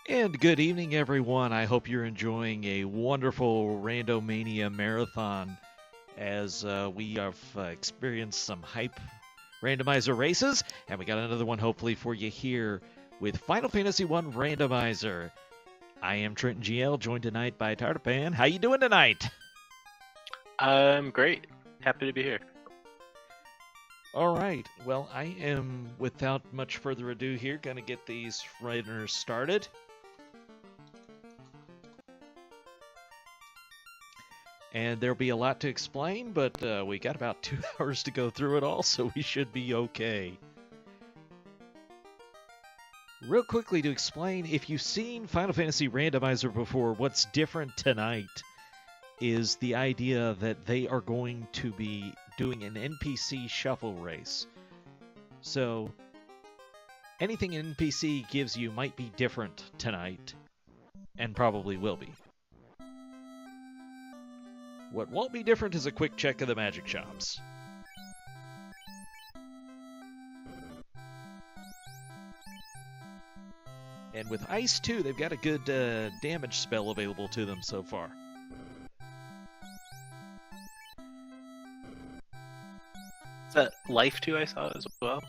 And good evening, everyone. I hope you're enjoying a wonderful Randomania marathon as we have experienced some hype randomizer races, and we got another one hopefully for you here with Final Fantasy I Randomizer. I am Trenton GL, joined tonight by Tartapan. How you doing tonight? I'm great. Happy to be here. All right. Well, I am, without much further ado here, going to get these runners started. And there'll be a lot to explain, but we got about 2 hours to go through it all, so we should be okay. Real quickly to explain, if you've seen Final Fantasy Randomizer before, what's different tonight is the idea that they are going to be doing an NPC shuffle race. So anything an NPC gives you might be different tonight, and probably will be. What won't be different is a quick check of the magic shops. And with Ice 2, they've got a good damage spell available to them so far. Is that Life 2 I saw as well?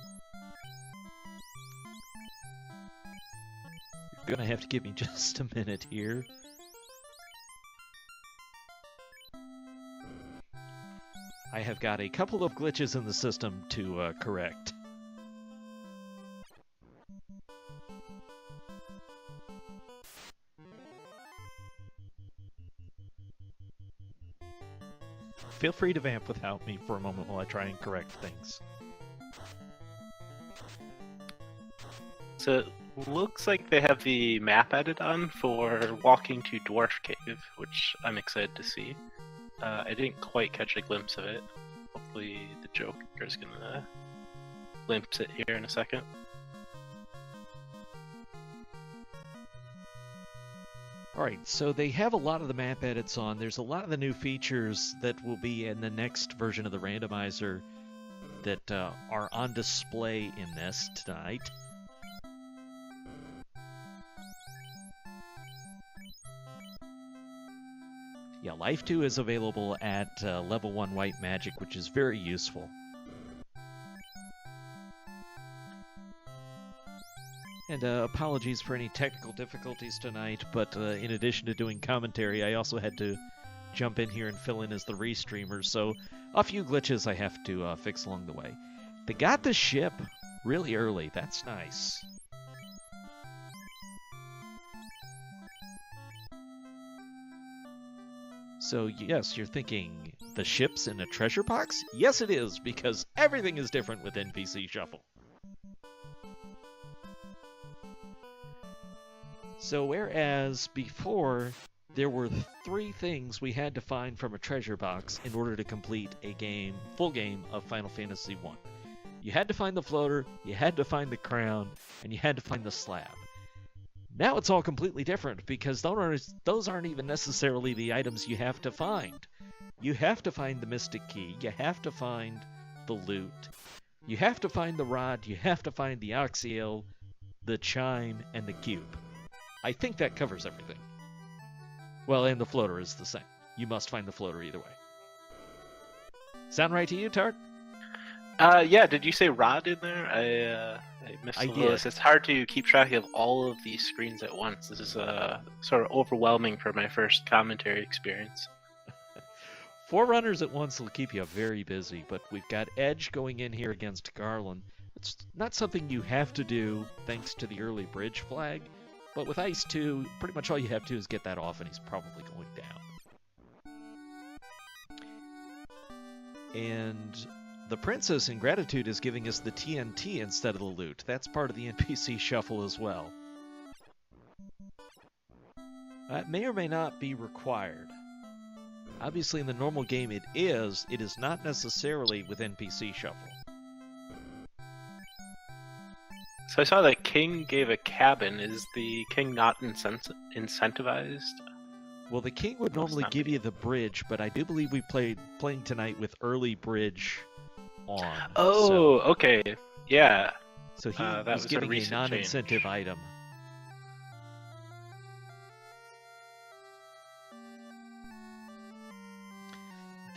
You're going to have to give me just a minute here. I have got a couple of glitches in the system to correct. Feel free to vamp without me for a moment while I try and correct things. So it looks like they have the map added on for walking to Dwarf Cave, which I'm excited to see. I didn't quite catch a glimpse of it. Hopefully the Joker's gonna glimpse it here in a second. Alright, so they have a lot of the map edits on. There's a lot of the new features that will be in the next version of the randomizer that are on display in this tonight. Yeah, Life 2 is available at level 1 White Magic, which is very useful. And apologies for any technical difficulties tonight, but in addition to doing commentary, I also had to jump in here and fill in as the restreamer, so a few glitches I have to fix along the way. They got the ship really early. That's nice. So yes, you're thinking, the ship's in a treasure box? Yes it is, because everything is different with NPC Shuffle. So whereas before, there were 3 things we had to find from a treasure box in order to complete a game, full game of Final Fantasy I. You had to find the floater, you had to find the crown, and you had to find the slab. Now it's all completely different, because those aren't even necessarily the items you have to find. You have to find the Mystic Key, you have to find the loot, you have to find the rod, you have to find the Oxyel, the chime, and the cube. I think that covers everything. Well, and the floater is the same. You must find the floater either way. Sound right to you, Tart? Yeah, did you say Rod in there? I missed the list. It's hard to keep track of all of these screens at once. This is sort of overwhelming for my first commentary experience. 4 runners at once will keep you very busy, but we've got Edge going in here against Garland. It's not something you have to do thanks to the early bridge flag, but with Ice 2, pretty much all you have to do is get that off and he's probably going down. And the Princess in Gratitude is giving us the TNT instead of the loot. That's part of the NPC shuffle as well. That may or may not be required. Obviously in the normal game it is not necessarily with NPC shuffle. So I saw that King gave a cabin. Is the King not incentivized? Well, the King would normally give you the bridge, but I do believe we playing tonight with early bridge on. Oh, so, okay. Yeah. So he was giving a non-incentive item.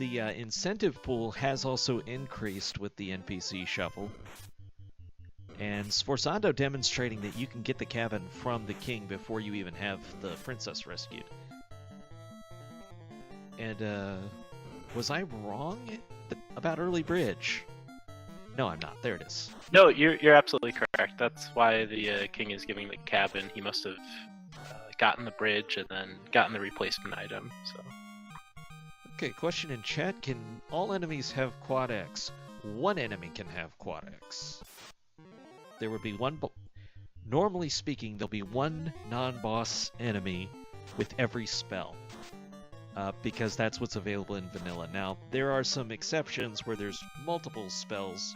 The incentive pool has also increased with the NPC shuffle. And Sforzando demonstrating that you can get the cabin from the king before you even have the princess rescued. And, was I wrong about early bridge? No, I'm not. There it is. No, you're absolutely correct. That's why the king is giving the cabin. He must have gotten the bridge and then gotten the replacement item. So. Okay, question in chat. Can all enemies have quad X? One enemy can have quad X. There would be one... Normally speaking, there'll be one non-boss enemy with every spell. Because that's what's available in vanilla. Now, there are some exceptions where there's multiple spells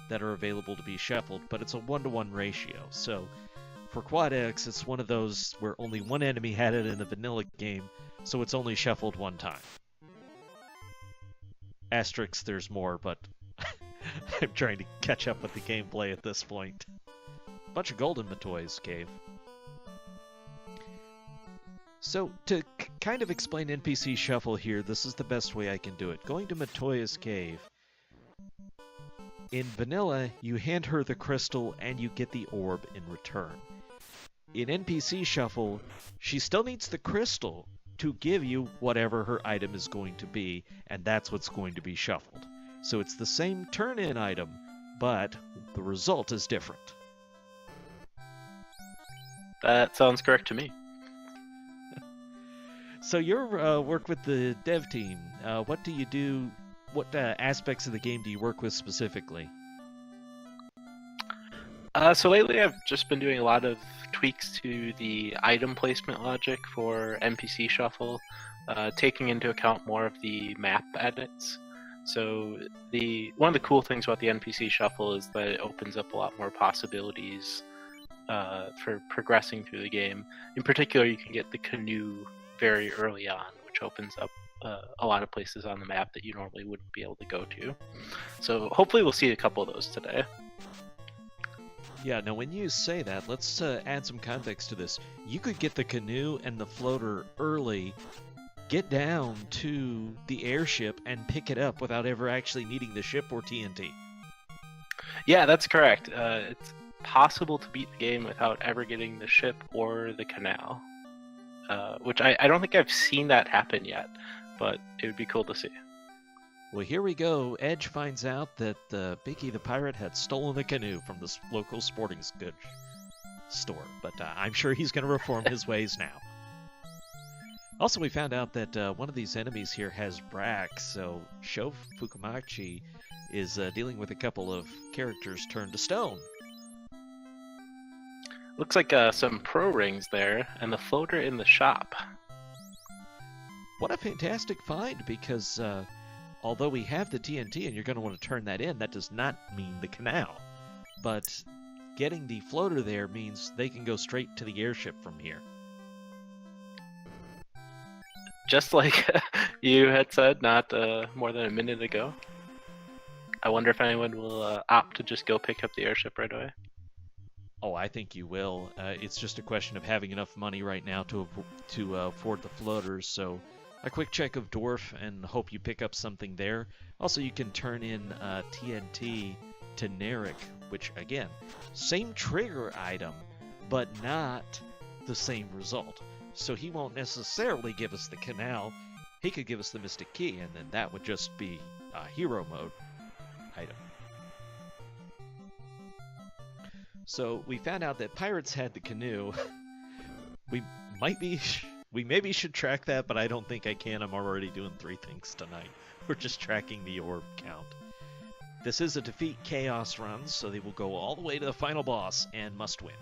that are available to be shuffled, but it's a 1-to-1 ratio. So, for Quad X, it's one of those where only one enemy had it in the vanilla game, so it's only shuffled one time. Asterisk, there's more, but I'm trying to catch up with the gameplay at this point. Bunch of gold in Matoya's cave. So, to kind of explain NPC Shuffle here, this is the best way I can do it. Going to Matoya's cave, in vanilla, you hand her the crystal and you get the orb in return. In NPC Shuffle, she still needs the crystal to give you whatever her item is going to be, and that's what's going to be shuffled. So it's the same turn-in item, but the result is different. That sounds correct to me. So your work with the dev team, what do you do? What aspects of the game do you work with specifically? So lately I've just been doing a lot of tweaks to the item placement logic for NPC Shuffle, taking into account more of the map edits. So one of the cool things about the NPC Shuffle is that it opens up a lot more possibilities for progressing through the game. In particular, you can get the canoe very early on, which opens up a lot of places on the map that you normally wouldn't be able to go to. So hopefully we'll see a couple of those today. Yeah, now when you say that, let's add some context to this. You could get the canoe and the floater early, get down to the airship, and pick it up without ever actually needing the ship or TNT. Yeah, that's correct. It's possible to beat the game without ever getting the ship or the canal. Which I don't think I've seen that happen yet, but it would be cool to see. Well, here we go. Edge finds out that Biggie the Pirate had stolen the canoe from the local sporting goods store, but I'm sure he's going to reform his ways now. Also, we found out that one of these enemies here has Brack, so Sho Fukumachi is dealing with a couple of characters turned to stone. Looks like some pro rings there, and the floater in the shop. What a fantastic find, because although we have the TNT and you're going to want to turn that in, that does not mean the canal. But getting the floater there means they can go straight to the airship from here. Just like you had said not more than a minute ago. I wonder if anyone will opt to just go pick up the airship right away. Oh, I think you will. It's just a question of having enough money right now to afford the floaters, so a quick check of Dwarf and hope you pick up something there. Also, you can turn in TNT to Narek, which, again, same trigger item, but not the same result. So he won't necessarily give us the canal. He could give us the Mystic Key, and then that would just be a hero mode item. So we found out that pirates had the canoe. We maybe should track that, but I don't think I can. I'm already doing 3 things tonight. We're just tracking the orb count. This is a defeat chaos run, so they will go all the way to the final boss and must win.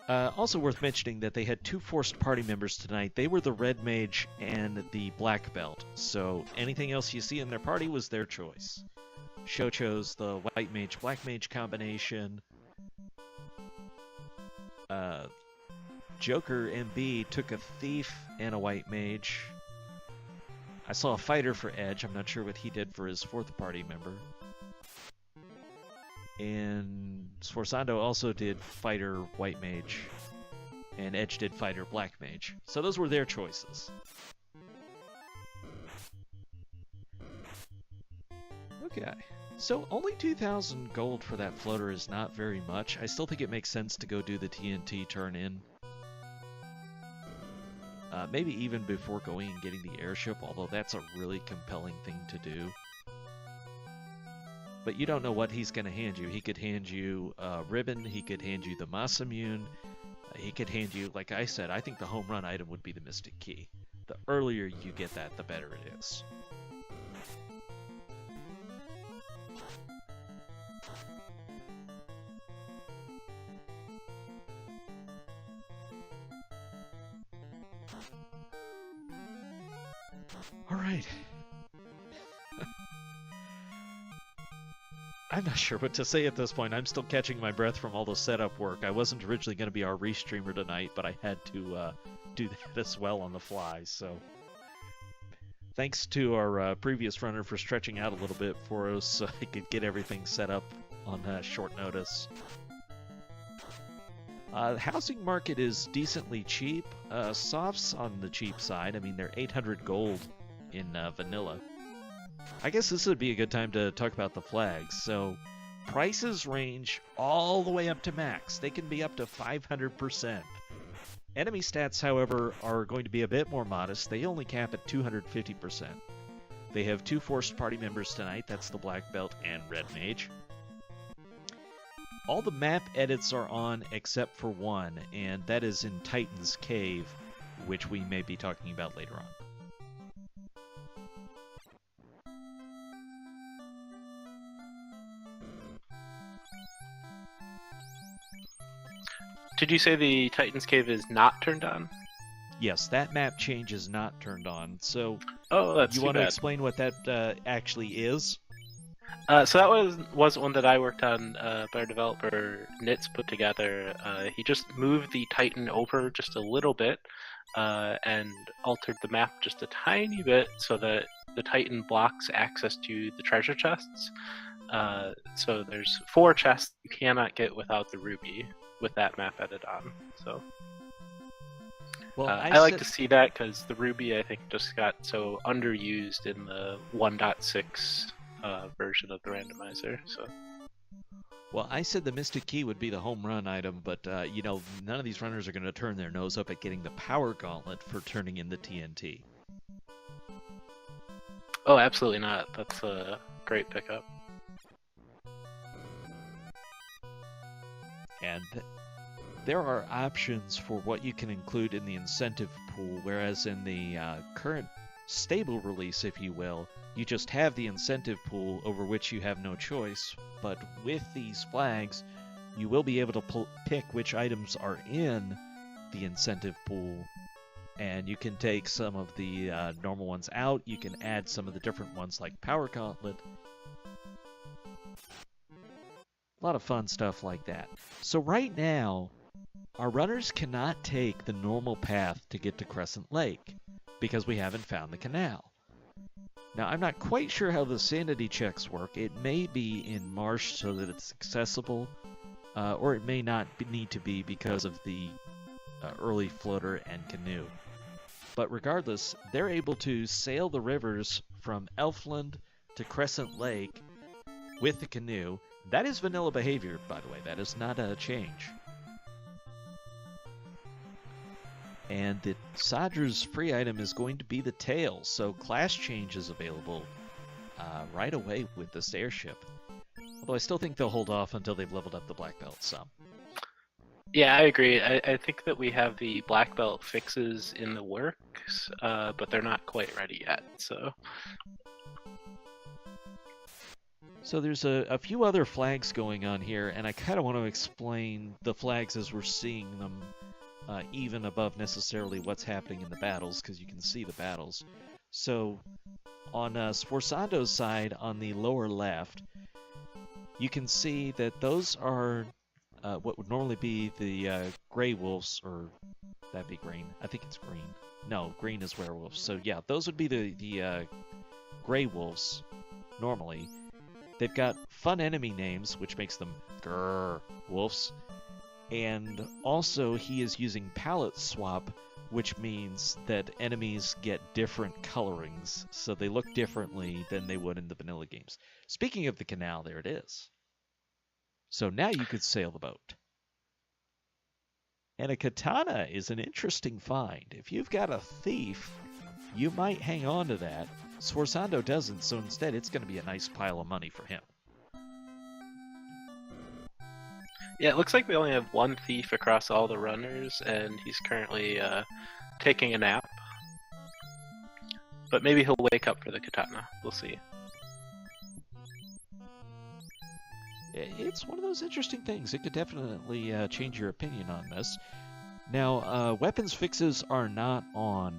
Also worth mentioning that they had 2 forced party members tonight. They were the red mage and the black belt, so anything else you see in their party was their choice. Sho chose the white mage black mage combination. Joker MB took a thief and a white mage. I saw a fighter for Edge. I'm not sure what he did for his 4th party member. And Sforzando also did fighter white mage. and Edge did Fighter Black Mage. So those were their choices. Okay. So only 2,000 gold for that floater is not very much. I still think it makes sense to go do the TNT turn in. Maybe even before going and getting the airship, although that's a really compelling thing to do. But you don't know what he's going to hand you. He could hand you a ribbon, he could hand you the Masamune, he could hand you, like I said, I think the home run item would be the Mystic Key. The earlier you get that, the better it is. All right. I'm not sure what to say at this point. I'm still catching my breath from all the setup work. I wasn't originally going to be our restreamer tonight, but I had to do that as well on the fly. So thanks to our previous runner for stretching out a little bit for us so I could get everything set up on short notice. The housing market is decently cheap. Softs on the cheap side. I mean, they're 800 gold in vanilla. I guess this would be a good time to talk about the flags. So prices range all the way up to max. They can be up to 500%. Enemy stats, however, are going to be a bit more modest. They only cap at 250%. They have 2 forced party members tonight. That's the Black Belt and Red Mage. All the map edits are on except for one, and that is in Titan's Cave, which we may be talking about later on. Did you say the Titan's Cave is not turned on? Yes, that map change is not turned on. So, that's you want to explain what that actually is? So that wasn't one that I worked on, but our developer Nitz put together. He just moved the Titan over just a little bit and altered the map just a tiny bit so that the Titan blocks access to the treasure chests. So there's 4 chests you cannot get without the ruby with that map added on. So well, I like to see that because the ruby I think just got so underused in the 1.6 version of the randomizer. So, well, I said the Mystic Key would be the home run item, but none of these runners are going to turn their nose up at getting the Power Gauntlet for turning in the TNT. Oh, absolutely not. That's a great pickup. And there are options for what you can include in the incentive pool, whereas in the current stable release, if you will, you just have the incentive pool over which you have no choice. But with these flags, you will be able to pick which items are in the incentive pool, and you can take some of the normal ones out. You can add some of the different ones like Power Gauntlet. A lot of fun stuff like that. So right now, our runners cannot take the normal path to get to Crescent Lake because we haven't found the canal. Now, I'm not quite sure how the sanity checks work. It may be in Marsh so that it's accessible, or it may not need to be because of the early floater and canoe. But regardless, they're able to sail the rivers from Elfland to Crescent Lake with the canoe. That is vanilla behavior, by the way. That is not a change. And the Sadra's free item is going to be the tail, so class change is available right away with this airship. Although I still think they'll hold off until they've leveled up the Black Belt some. Yeah, I agree. I think that we have the Black Belt fixes in the works, but they're not quite ready yet, So there's a few other flags going on here, and I kind of want to explain the flags as we're seeing them, even above necessarily what's happening in the battles, because you can see the battles. So on Sforzado's side, on the lower left, you can see that those are what would normally be the Grey Wolves, or that'd be green. I think it's green. No, green is werewolves. So yeah, those would be the Grey Wolves normally. They've got fun enemy names, which makes them grrr wolves. And also he is using palette swap, which means that enemies get different colorings, so they look differently than they would in the vanilla games. Speaking of the canal, there it is. So now you could sail the boat. And a katana is an interesting find. If you've got a thief, you might hang on to that. Sforzando doesn't, so instead it's going to be a nice pile of money for him. Yeah, it looks like we only have one thief across all the runners, and he's currently taking a nap. But maybe he'll wake up for the katana. We'll see. It's one of those interesting things. It could definitely change your opinion on this. Now, weapons fixes are not on.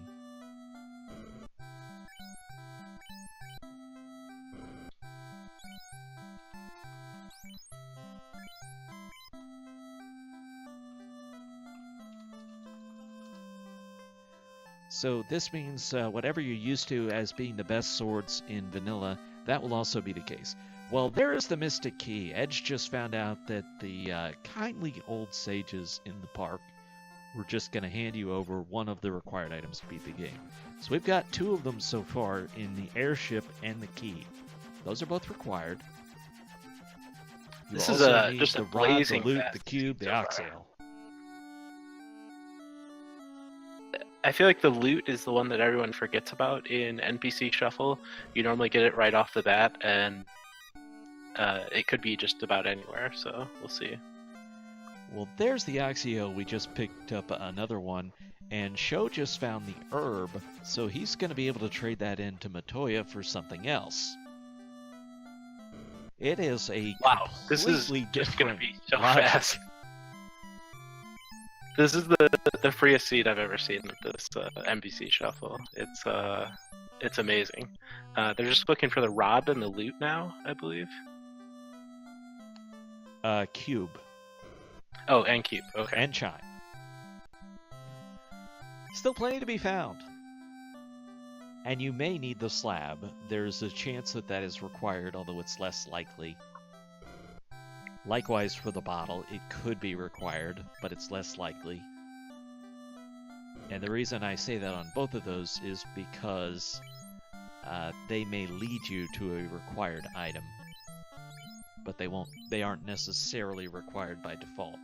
So this means whatever you're used to as being the best swords in vanilla, that will also be the case. Well, there is the Mystic Key. Edge just found out that the kindly old sages in the park were just going to hand you over one of the required items to beat the game. So we've got two of them so far in the airship and the key. Those are both required. You This also is need just the a rod, blazing the loot, fast the cube, the so far. oxale. I feel like the loot is the one that everyone forgets about in NPC Shuffle. You normally get it right off the bat, and it could be just about anywhere, so we'll see. Well, there's the oxio. We just picked up another one, and Sho just found the herb, so he's going to be able to trade that into Matoya for something else. It is a Wow, this is completely just going to different be so logic. fast. This is the freest seed I've ever seen with this NPC Shuffle. It's amazing. They're just looking for the rod and the loot now, I believe. Cube. Oh, and cube. Okay. And chime. Still plenty to be found. And you may need the slab. There's a chance that that is required, although it's less likely. Likewise for the bottle, it could be required, but it's less likely. And the reason I say that on both of those is because they may lead you to a required item, but they aren't necessarily required by default.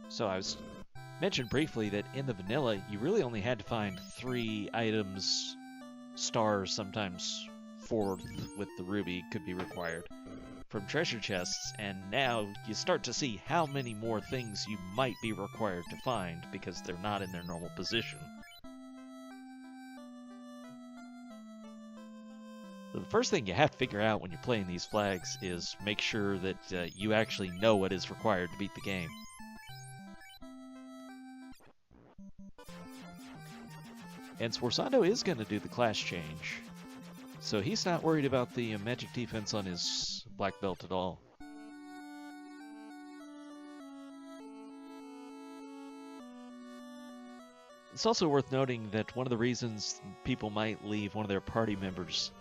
So I was mentioned briefly that in the vanilla, you really only had to find 3 items, stars, sometimes 4 with the ruby could be required from treasure chests, and now you start to see how many more things you might be required to find because they're not in their normal position. So the first thing you have to figure out when you're playing these flags is make sure that you actually know what is required to beat the game. And Sforzando is going to do the class change, so he's not worried about the magic defense on his black belt at all. It's also worth noting that one of the reasons people might leave one of their party members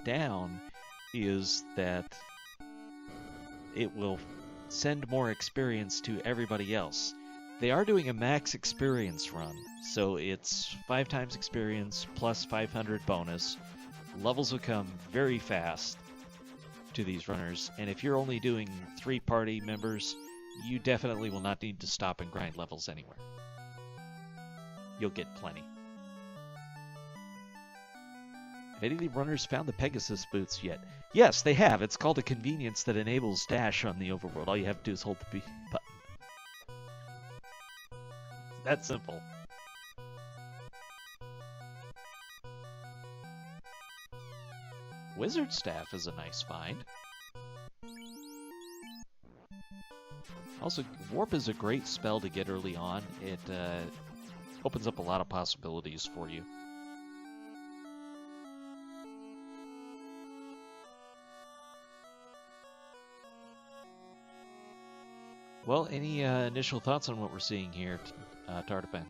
down is that it will send more experience to everybody else. They are doing a max experience run, so it's 5 times experience plus 500 bonus. Levels will come very fast to these runners, and if you're only doing 3 party members, you definitely will not need to stop and grind levels anywhere. You'll get plenty. Have any of the runners found the Pegasus boots yet? Yes, they have. It's called a convenience that enables dash on the overworld. All you have to do is hold the B button. It's that simple. Wizard Staff is a nice find. Also, Warp is a great spell to get early on. It opens up a lot of possibilities for you. Well, any initial thoughts on what we're seeing here, Tartapan?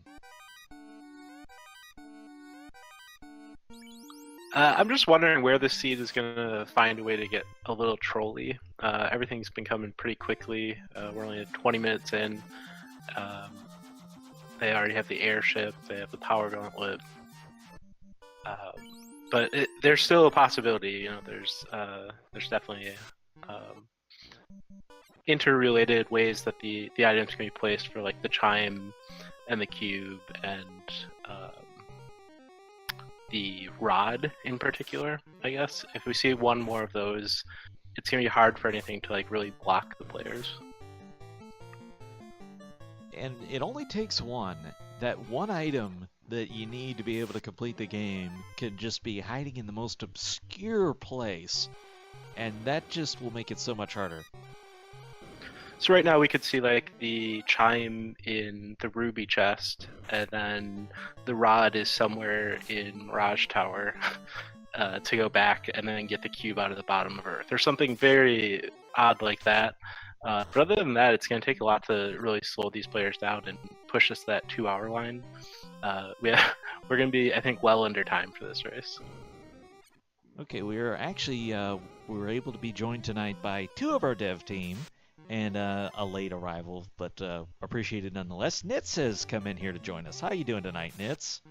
I'm just wondering where the seed is going to find a way to get a little trolly. Everything's been coming pretty quickly. We're only at 20 minutes in. Um, they already have the airship. They have the power gauntlet. But there's still a possibility. You know, there's definitely interrelated ways that the items can be placed for like the chime and the cube and the rod in particular. I guess if we see one more of those, it's gonna be hard for anything to like really block the players. And it only takes one. That one item that you need to be able to complete the game can just be hiding in the most obscure place, and that just will make it so much harder. So right now we could see like the chime in the ruby chest, and then the rod is somewhere in Mirage Tower to go back and then get the cube out of the bottom of Earth, or something very odd like that. But other than that, it's going to take a lot to really slow these players down and push us to that 2-hour line. We're going to be, I think, well under time for this race. Okay, we were actually we were able to be joined tonight by two of our dev team, and a late arrival, but appreciated nonetheless. Nitz has come in here to join us. How you doing tonight, Nitz?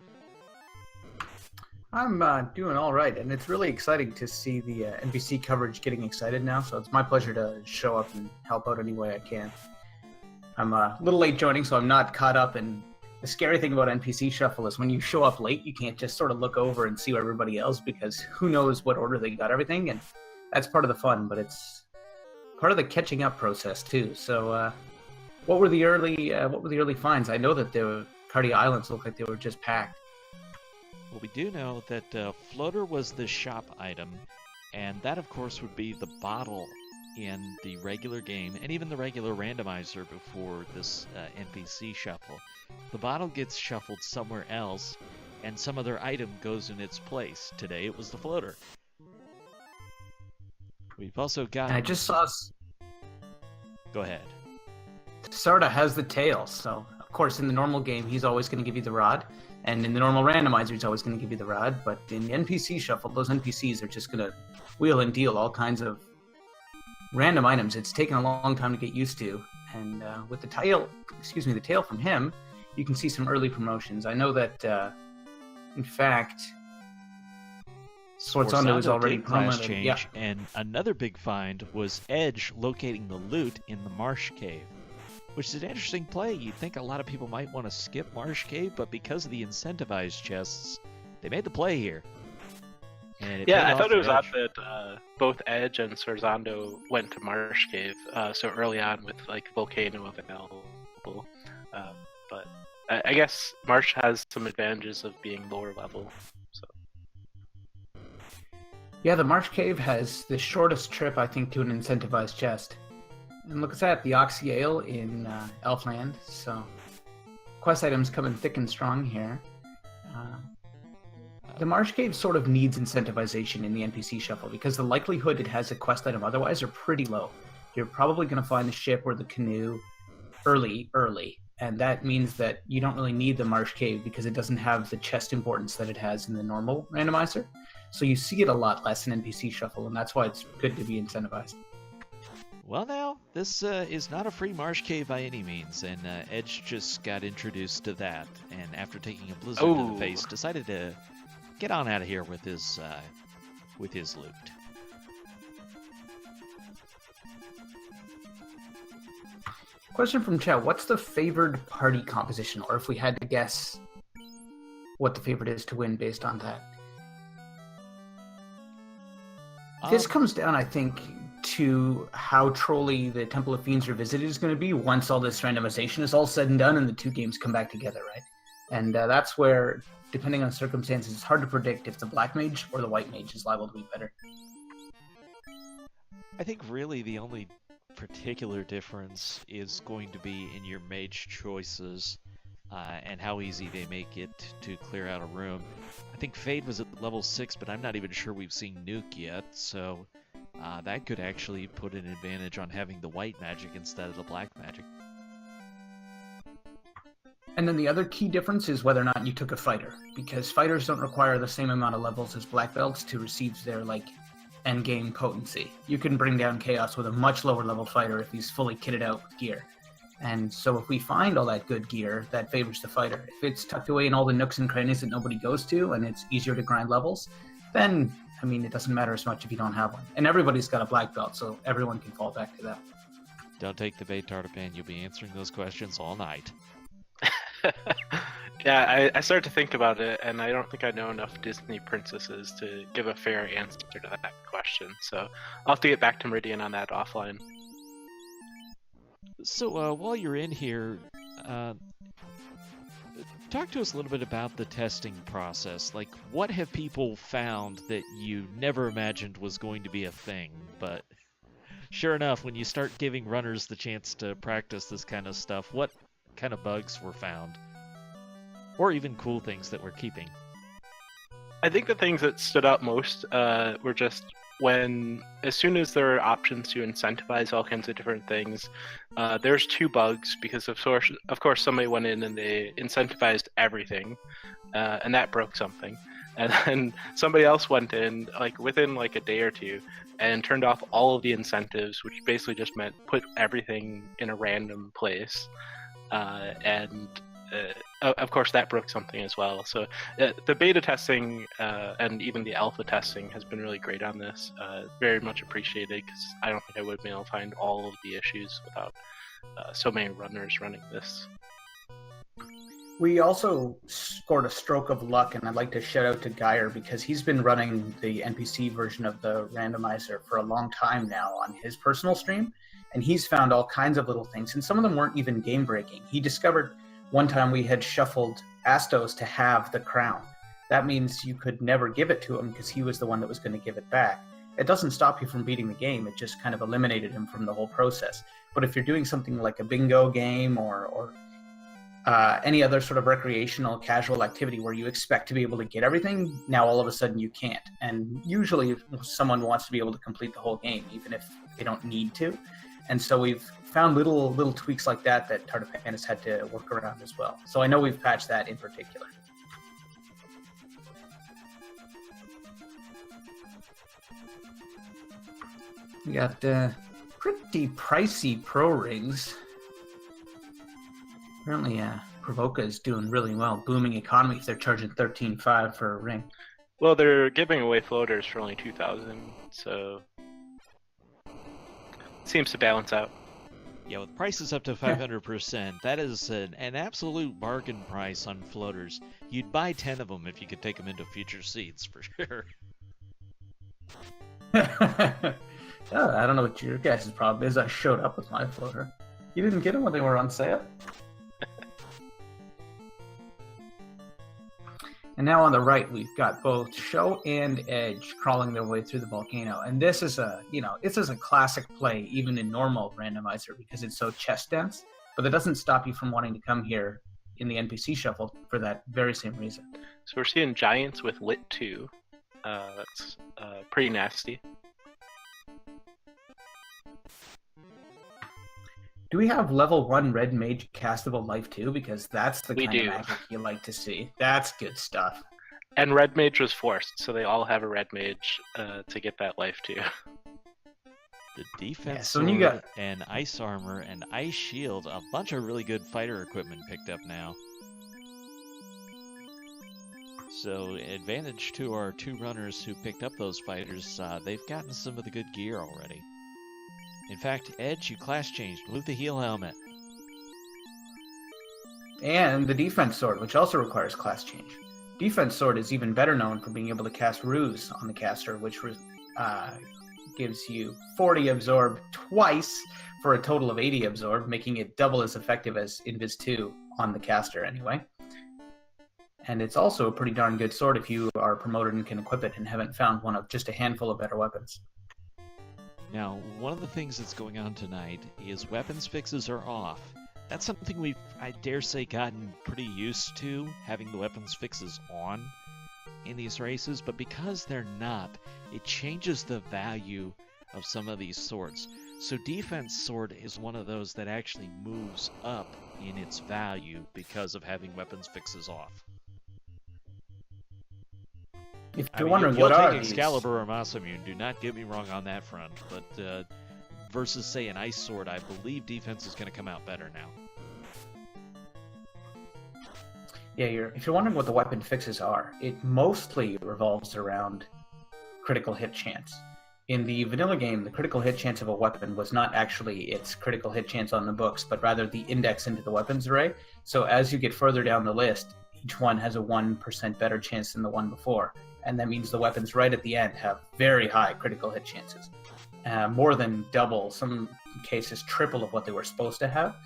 I'm doing all right, and it's really exciting to see the NPC coverage getting excited now, so it's my pleasure to show up and help out any way I can. I'm a little late joining, so I'm not caught up, and the scary thing about NPC Shuffle is when you show up late, you can't just sort of look over and see everybody else, because who knows what order they got everything, and that's part of the fun, but it's part of the catching up process too. So what were the early finds? I know that the Cardia Islands looked like they were just packed. Well, we do know that floater was the shop item, and that of course would be the bottle in the regular game and even the regular randomizer before this NPC shuffle. The bottle gets shuffled somewhere else and some other item goes in its place. Today it was the floater. We've also got... And I just saw... Go ahead. Sarda has the tail, so of course in the normal game he's always going to give you the rod, and in the normal randomizer he's always going to give you the rod, but in the NPC shuffle, those NPCs are just going to wheel and deal all kinds of random items. It's taken a long time to get used to, and with the tail from him, you can see some early promotions. I know that, in fact... Sforzando is already promoted. Change, yeah. And another big find was Edge locating the loot in the Marsh Cave, which is an interesting play. You'd think a lot of people might want to skip Marsh Cave, but because of the incentivized chests, they made the play here. And I thought it was odd that both Edge and Sforzando went to Marsh Cave so early on with like Volcano available. But I guess Marsh has some advantages of being lower level. Yeah, the Marsh Cave has the shortest trip, I think, to an incentivized chest. And look at that, the Oxy Ale in Elfland. So, quest items coming thick and strong here. The Marsh Cave sort of needs incentivization in the NPC shuffle because the likelihood it has a quest item otherwise are pretty low. You're probably going to find the ship or the canoe early, and that means that you don't really need the Marsh Cave because it doesn't have the chest importance that it has in the normal randomizer. So you see it a lot less in NPC Shuffle, and that's why it's good to be incentivized. Well, now, this is not a free Marsh Cave by any means, and Edge just got introduced to that, and after taking a blizzard to the face, decided to get on out of here with his loot. Question from chat: what's the favored party composition, or if we had to guess what the favorite is to win based on that? This comes down, I think, to how trolly the Temple of Fiends Revisited is going to be once all this randomization is all said and done and the two games come back together, right? And that's where, depending on circumstances, it's hard to predict if the Black Mage or the White Mage is liable to be better. I think really the only particular difference is going to be in your mage choices and how easy they make it to clear out a room. I think Fade was at level 6, but I'm not even sure we've seen Nuke yet, so that could actually put an advantage on having the white magic instead of the black magic. And then the other key difference is whether or not you took a fighter, because fighters don't require the same amount of levels as black belts to receive their end game potency. You can bring down Chaos with a much lower level fighter if he's fully kitted out with gear. And so if we find all that good gear, that favors the fighter. If it's tucked away in all the nooks and crannies that nobody goes to, and it's easier to grind levels, then, I mean, it doesn't matter as much if you don't have one. And everybody's got a black belt, so everyone can fall back to that. Don't take the bait, Tartapan. You'll be answering those questions all night. Yeah, I started to think about it, and I don't think I know enough Disney princesses to give a fair answer to that question. So I'll have to get back to Meridian on that offline. So while you're in here, talk to us a little bit about the testing process. Like, what have people found that you never imagined was going to be a thing, but sure enough, when you start giving runners the chance to practice this kind of stuff, what kind of bugs were found? Or even cool things that we're keeping? I think the things that stood out most were just as soon as there are options to incentivize all kinds of different things, there's 2 bugs, because of course somebody went in and they incentivized everything, and that broke something. And then somebody else went in, within a day or 2, and turned off all of the incentives, which basically just meant put everything in a random place. Of course, that broke something as well. So the beta testing and even the alpha testing has been really great on this. Very much appreciated, because I don't think I would have been able to find all of the issues without so many runners running this. We also scored a stroke of luck, and I'd like to shout out to Geyer, because he's been running the NPC version of the randomizer for a long time now on his personal stream, and he's found all kinds of little things, and some of them weren't even game-breaking. He discovered one time we had shuffled Astos to have the crown. That means you could never give it to him, because he was the one that was going to give it back. It doesn't stop you from beating the game, it just kind of eliminated him from the whole process. But if you're doing something like a bingo game or any other sort of recreational, casual activity where you expect to be able to get everything, now all of a sudden you can't. And usually someone wants to be able to complete the whole game, even if they don't need to. And so we've found little tweaks like that Tartapan has had to work around as well. So I know we've patched that in particular. We got pretty pricey pro rings. Apparently, Provoca is doing really well. Booming economy if they're charging $13.5 for a ring. Well, they're giving away floaters for only 2,000, so seems to balance out. Yeah, with prices up to 500%, that is an absolute bargain price on floaters. You'd buy 10 of them if you could take them into future seats, for sure. I don't know what your guys' problem is. I showed up with my floater. You didn't get them when they were on sale? And now on the right, we've got both Show and Edge crawling their way through the volcano. And this is a classic play, even in normal randomizer, because it's so chest dense. But that doesn't stop you from wanting to come here in the NPC shuffle for that very same reason. So we're seeing giants with Lit 2. That's pretty nasty. Do we have level 1 Red Mage castable life too? Because that's the kind of magic you like to see. That's good stuff. And Red Mage was forced, so they all have a Red Mage to get that life too. The defense so you got and ice armor and ice shield, a bunch of really good fighter equipment picked up now. So advantage to our 2 runners who picked up those fighters. They've gotten some of the good gear already. In fact, Edge, you class changed. Move the heel helmet. And the defense sword, which also requires class change. Defense sword is even better known for being able to cast Ruse on the caster, which gives you 40 absorb twice for a total of 80 absorb, making it double as effective as Invis 2 on the caster anyway. And it's also a pretty darn good sword if you are promoted and can equip it and haven't found one of just a handful of better weapons. Now, one of the things that's going on tonight is weapons fixes are off. That's something we've, I dare say, gotten pretty used to, having the weapons fixes on in these races, but because they're not, it changes the value of some of these swords. So defense sword is one of those that actually moves up in its value because of having weapons fixes off. If I you're mean, wondering you'll what take are these, Excalibur or Masamune, do not get me wrong on that front, but versus, say, an Ice Sword, I believe defense is going to come out better now. yeah, if you're wondering what the weapon fixes are, it mostly revolves around critical hit chance. In the vanilla game, the critical hit chance of a weapon was not actually its critical hit chance on the books, but rather the index into the weapons array. So as you get further down the list, each one has a 1% better chance than the one before. And that means the weapons right at the end have very high critical hit chances. More than double, some cases triple of what they were supposed to have.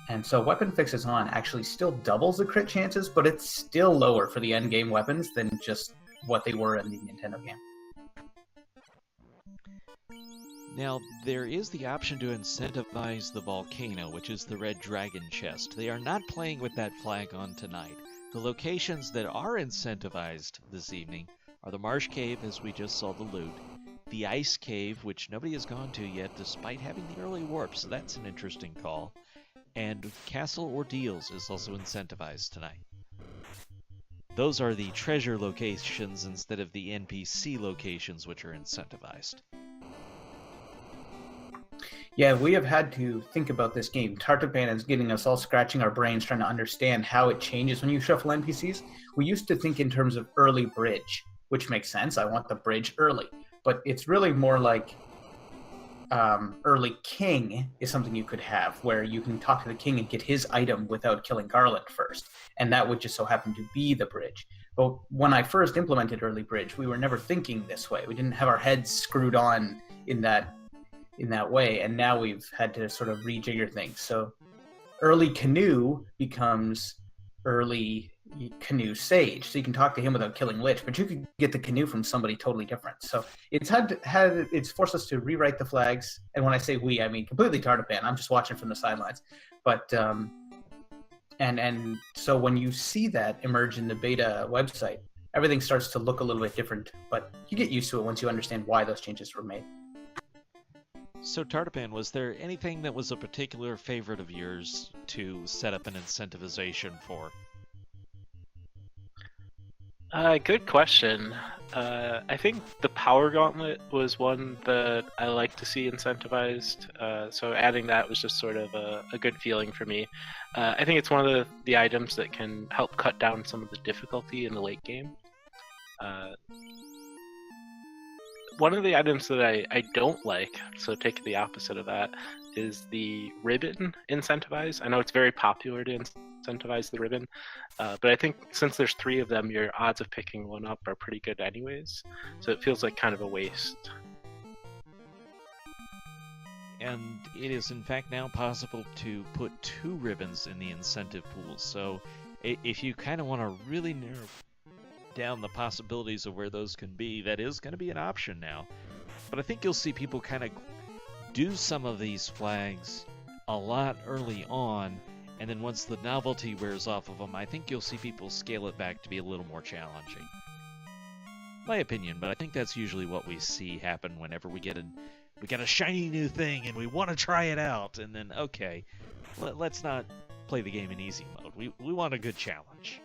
And so Weapon Fixes On actually still doubles the crit chances, but it's still lower for the end game weapons than just what they were in the Nintendo game. Now, there is the option to incentivize the volcano, which is the red dragon chest. They are not playing with that flag on tonight. The locations that are incentivized this evening are the Marsh Cave, as we just saw the loot, the Ice Cave, which nobody has gone to yet despite having the early warp, so that's an interesting call, and Castle Ordeals is also incentivized tonight. Those are the treasure locations instead of the NPC locations, which are incentivized. Yeah, we have had to think about this game. Tartapan is getting us all scratching our brains trying to understand how it changes when you shuffle NPCs. We used to think in terms of early bridge, which makes sense. I want the bridge early. But it's really more like early king is something you could have, where you can talk to the king and get his item without killing Garland first. And that would just so happen to be the bridge. But when I first implemented early bridge, we were never thinking this way. We didn't have our heads screwed on in that way, and now we've had to sort of rejigger things. So early canoe becomes early canoe sage, so you can talk to him without killing Lich, but you could get the canoe from somebody totally different. So it's it's forced us to rewrite the flags, and when I say we, I mean completely Tartapan. I'm just watching from the sidelines. But and so when you see that emerge in the beta website, everything starts to look a little bit different, but you get used to it once you understand why those changes were made. So Tartapan, was there anything that was a particular favorite of yours to set up an incentivization for? Good question. I think the Power Gauntlet was one that I like to see incentivized. So adding that was just sort of a good feeling for me. I think it's one of the items that can help cut down some of the difficulty in the late game. One of the items that I don't like, so take the opposite of that, is the ribbon incentivize. I know it's very popular to incentivize the ribbon, but I think since there's 3 of them, your odds of picking one up are pretty good anyways. So it feels like kind of a waste. And it is in fact now possible to put 2 ribbons in the incentive pool. So if you kind of want to really narrow down the possibilities of where those can be, that is going to be an option now. But I think you'll see people kind of do some of these flags a lot early on, and then once the novelty wears off of them, I think you'll see people scale it back to be a little more challenging. My opinion, but I think that's usually what we see happen whenever we get a shiny new thing and we want to try it out, and then okay, let's not play the game in easy mode. We want a good challenge.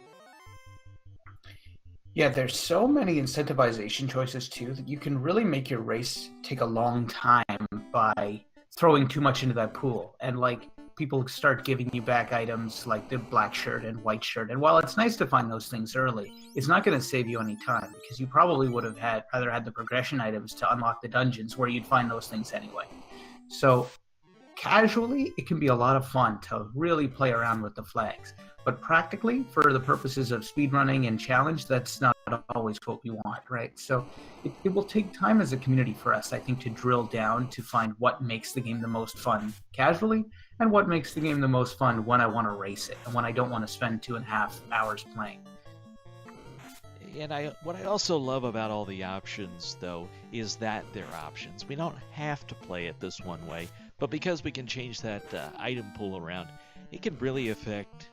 Yeah, there's so many incentivization choices too that you can really make your race take a long time by throwing too much into that pool. And like people start giving you back items like the black shirt and white shirt. And while it's nice to find those things early, it's not going to save you any time because you probably would have rather had the progression items to unlock the dungeons where you'd find those things anyway. So casually, it can be a lot of fun to really play around with the flags. But practically, for the purposes of speedrunning and challenge, that's not always what we want, right? So it will take time as a community for us, I think, to drill down to find what makes the game the most fun casually and what makes the game the most fun when I want to race it and when I don't want to spend 2.5 hours playing. And what I also love about all the options, though, is that they're options. We don't have to play it this one way, but because we can change that item pool around, it can really affect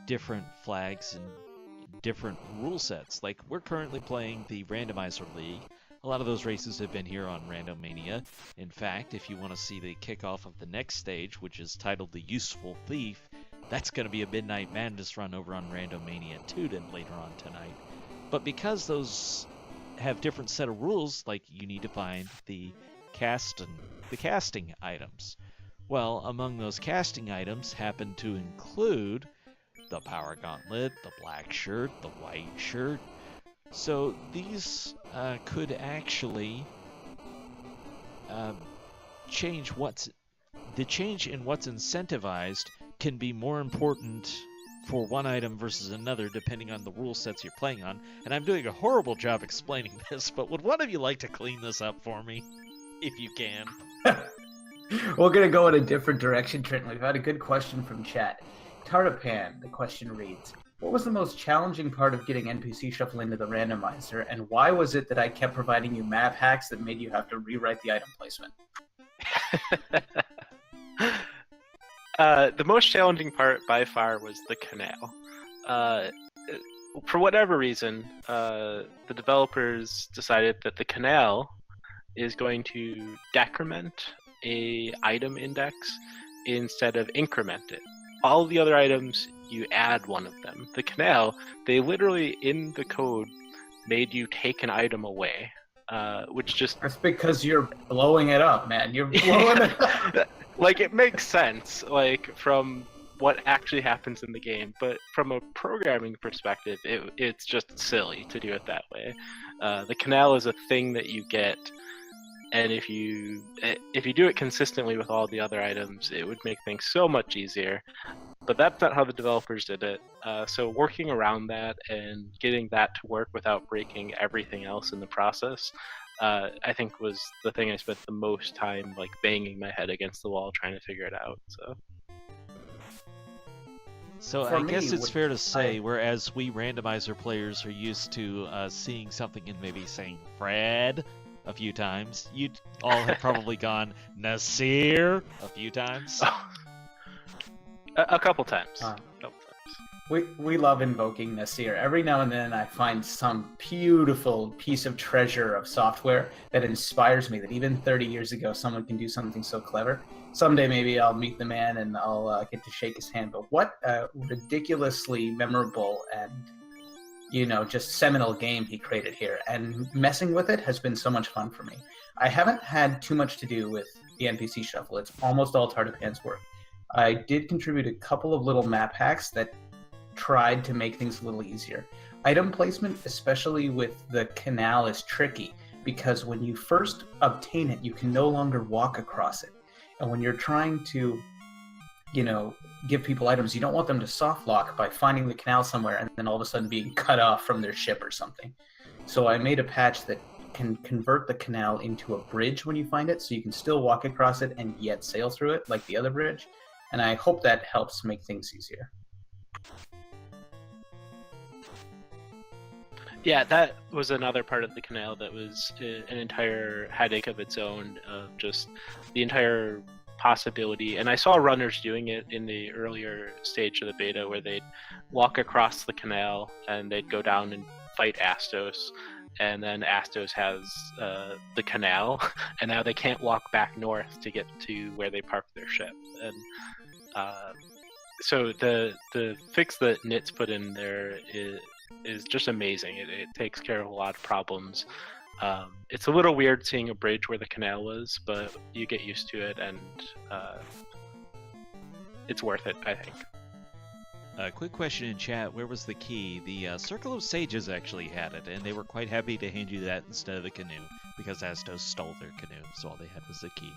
different flags and different rule sets. Like, we're currently playing the Randomizer League. A lot of those races have been here on Randomania. In fact, if you want to see the kickoff of the next stage, which is titled The Useful Thief, That's going to be a Midnight Madness run over on Randomania 2 later on tonight. But because those have different set of rules, like you need to find the casting items. Well, among those casting items happen to include the Power Gauntlet, the black shirt, the white shirt. So these could actually change the change in what's incentivized can be more important for one item versus another depending on the rule sets you're playing on. And I'm doing a horrible job explaining this, but would one of you like to clean this up for me? If you can. We're going to go in a different direction, Trenton. We've had a good question from chat. Tartapan, the question reads, what was the most challenging part of getting NPC Shuffle into the randomizer, and why was it that I kept providing you map hacks that made you have to rewrite the item placement? The most challenging part by far was the canal. For whatever reason, the developers decided that the canal is going to decrement a item index instead of increment it. All the other items, you add one of them. The canal, they literally in the code made you take an item away, which just... That's because you're blowing it up, man. You're blowing it up. Like, it makes sense, like, from what actually happens in the game, but from a programming perspective, it's just silly to do it that way. The canal is a thing that you get, and if you do it consistently with all the other items, it would make things so much easier. But that's not how the developers did it. So working around that and getting that to work without breaking everything else in the process, I think was the thing I spent the most time like banging my head against the wall trying to figure it out. So I guess it's fair to say, whereas we randomizer players are used to seeing something and maybe saying Fred a few times, you all have probably gone Nasir a few times. A couple times. We love invoking Nasir. Every now and then I find some beautiful piece of treasure of software that inspires me that even 30 years ago someone can do something so clever. Someday maybe I'll meet the man and I'll get to shake his hand. But what a ridiculously memorable and, just seminal game he created here. And messing with it has been so much fun for me. I haven't had too much to do with the NPC Shuffle. It's almost all Tartapan's work. I did contribute a couple of little map hacks that tried to make things a little easier. Item placement, especially with the canal, is tricky because when you first obtain it, you can no longer walk across it. And when you're trying to, give people items, you don't want them to soft lock by finding the canal somewhere and then all of a sudden being cut off from their ship or something. So I made a patch that can convert the canal into a bridge when you find it, so you can still walk across it and yet sail through it like the other bridge. And I hope that helps make things easier. Yeah, that was another part of the canal that was an entire headache of its own, just the entire possibility. And I saw runners doing it in the earlier stage of the beta where they'd walk across the canal and they'd go down and fight Astos. And then Astos has the canal, and now they can't walk back north to get to where they parked their ship. And so the fix that Nitz put in there is just amazing. It takes care of a lot of problems. It's a little weird seeing a bridge where the canal was, but you get used to it, and it's worth it, I think. Quick question in chat, where was the key? The Circle of Sages actually had it, and they were quite happy to hand you that instead of the canoe, because Astos stole their canoe, so all they had was the key.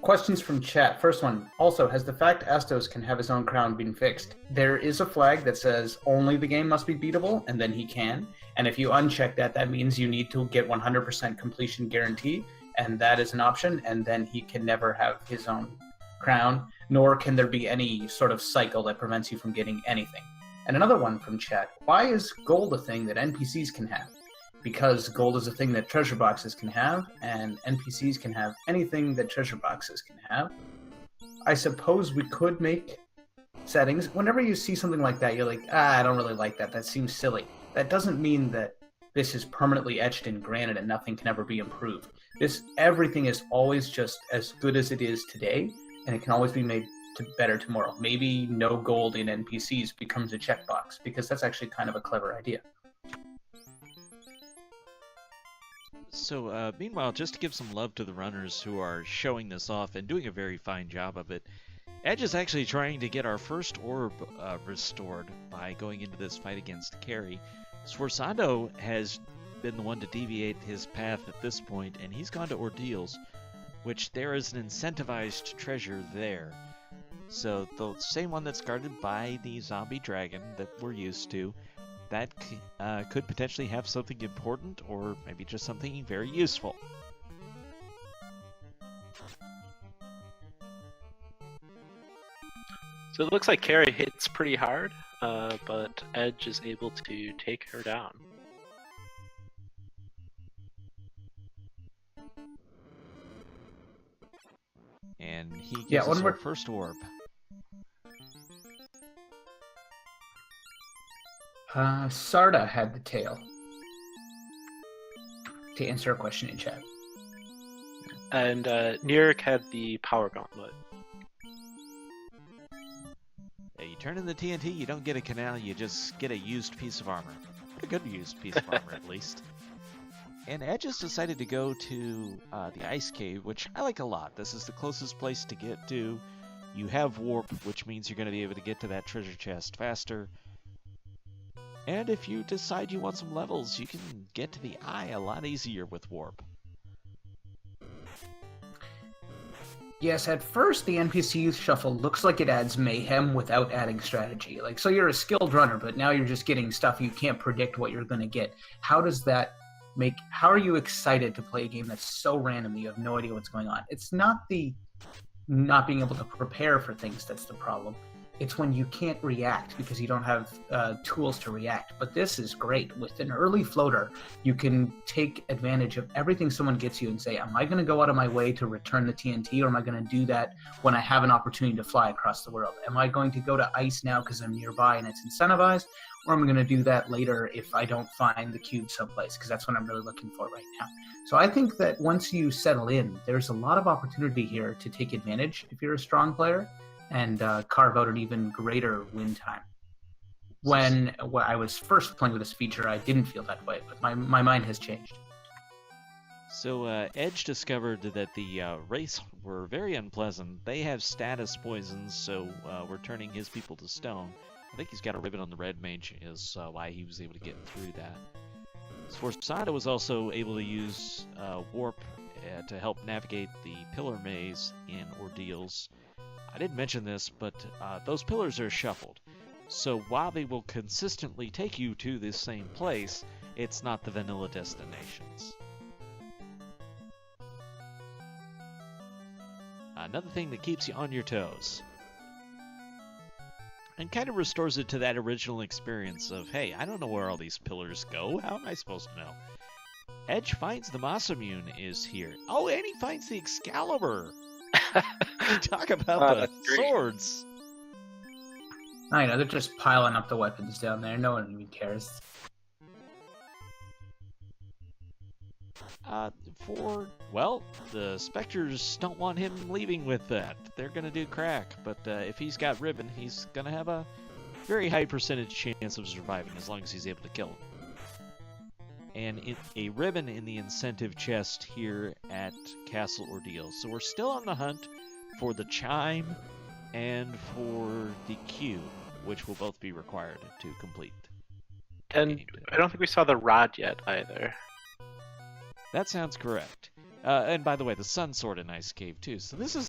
Questions from chat. First one. Also, has the fact Astos can have his own crown been fixed? There is a flag that says only the game must be beatable, and then he can. And if you uncheck that, that means you need to get 100% completion guarantee, and that is an option, and then he can never have his own crown, nor can there be any sort of cycle that prevents you from getting anything. And another one from chat. Why is gold a thing that NPCs can have? Because gold is a thing that treasure boxes can have, and NPCs can have anything that treasure boxes can have. I suppose we could make settings. Whenever you see something like that, you're like, I don't really like that. That seems silly. That doesn't mean that this is permanently etched in granite and nothing can ever be improved. Everything is always just as good as it is today, and it can always be made better tomorrow. Maybe no gold in NPCs becomes a checkbox, because that's actually kind of a clever idea. So, meanwhile, just to give some love to the runners who are showing this off and doing a very fine job of it, Edge is actually trying to get our first orb restored by going into this fight against Carrie. Sforzando has been the one to deviate his path at this point, and he's gone to Ordeals, which there is an incentivized treasure there. So the same one that's guarded by the zombie dragon that we're used to, that could potentially have something important, or maybe just something very useful. So it looks like Carrie hits pretty hard, but Edge is able to take her down. And he gives us our first orb. Sarda had the tail. To answer a question in chat. And Nirik had the power gauntlet. Yeah, you turn in the TNT, you don't get a canal, you just get a used piece of armor. A good used piece of armor, at least. And Edge has decided to go to the Ice Cave, which I like a lot. This is the closest place to get to. You have warp, which means you're going to be able to get to that treasure chest faster. And if you decide you want some levels, you can get to the eye a lot easier with warp. Yes, at first the NPC shuffle looks like it adds mayhem without adding strategy. Like, so you're a skilled runner, but now you're just getting stuff you can't predict what you're going to get. How are you excited to play a game that's so random that you have no idea what's going on? It's not the not being able to prepare for things that's the problem. It's when you can't react because you don't have tools to react. But this is great. With an early floater, you can take advantage of everything someone gets you and say, am I going to go out of my way to return the TNT, or am I going to do that when I have an opportunity to fly across the world? Am I going to go to ice now because I'm nearby and it's incentivized? Or am I going to do that later if I don't find the cube someplace, because that's what I'm really looking for right now. So I think that once you settle in, there's a lot of opportunity here to take advantage if you're a strong player, and carve out an even greater win time. When I was first playing with this feature, I didn't feel that way, but my mind has changed. So Edge discovered that the wraiths were very unpleasant. They have status poisons, so we're turning his people to stone. I think he's got a ribbon on the red mage, is why he was able to get through that. Sforzado was also able to use warp to help navigate the pillar maze in Ordeals. I didn't mention this, but those pillars are shuffled. So while they will consistently take you to this same place, it's not the vanilla destinations. Another thing that keeps you on your toes. And kind of restores it to that original experience of, hey, I don't know where all these pillars go. How am I supposed to know? Edge finds the Masamune is here. Oh, and he finds the Excalibur! Talk about the swords. I know, they're just piling up the weapons down there. No one even cares. The Spectres don't want him leaving with that. They're going to do crack, but if he's got ribbon, he's going to have a very high percentage chance of surviving as long as he's able to kill him. And a ribbon in the incentive chest here at Castle Ordeal. So we're still on the hunt for the chime and for the cube, which will both be required to complete. And I don't think we saw the rod yet either. That sounds correct. And by the way, the sun sword in Ice Cave too. So this is